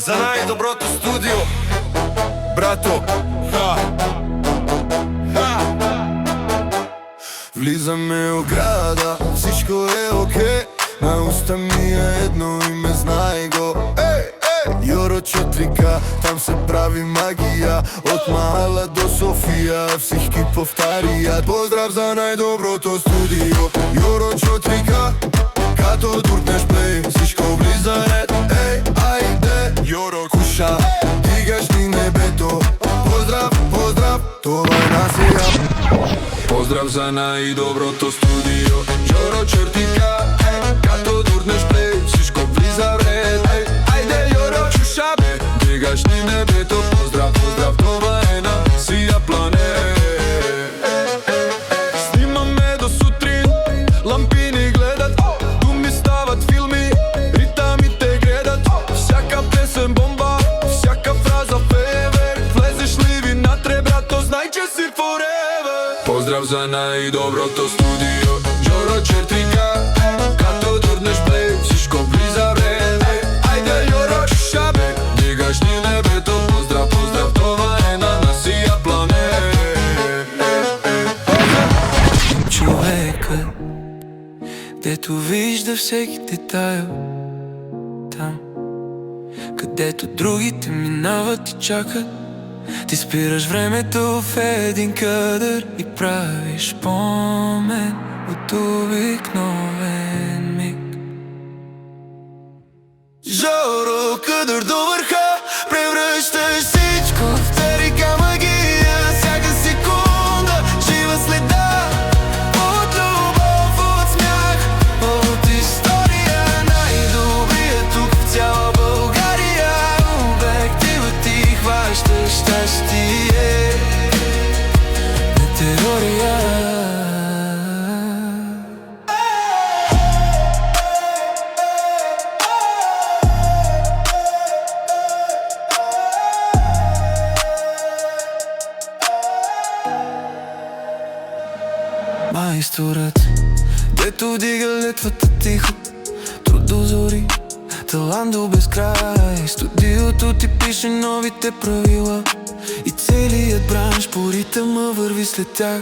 за најдоброто студио, брато. Влизаме у града, всичко е окей. На уста ми е едно име, знай го. Јоро 4K, там се прави магија. Од Мала до Софија, всички повтаријат. Поздрав за најдоброто студио, Јоро 4K. Като туркнеш плей, всичко влиза ред. Ајде, Јоро куша, дигаш ни небето. Поздрав, поздрав, това е насија. Поздрав за најдоброто студио, Јоро 4K. Като туркнеш плей, всичко влиза ред. Ајде, Јоро куша, дигаш ни небето. Поздрав, поздрав, това е насија планет. Снимаме до сутрин, лампи ни гледат. Думи стават филми, ритамите гредат. Всяка песен бомба, всяка фраза февер. Влезеш ли ви натре, брато, знај че си forever. Поздрав за најдоброто студио, Јоро 4K. Като турнеш плей, всичко влиза ред. Ајде, Јоро куша, дигаш ни небето. Поздрав, поздрав, това е на насија планет. Човекът, дето вижда всеки детайл, там, където другите минават и чакат. Ти спираш времето в един кадър и правиш спомен от обикновен миг. Жоро, кадър до върха, превръщаш всичко в велика магия. Всяка секунда жива следа от любов, от смях, от история. Най-добрият тук в цяла България. Обективът ти хваща щастие на теория. Майсторът, дето дига летвата тихо, труд до зори, талант до безкрай. Студиото ти пише новите правила и целият бранш по ритъма върви след тях.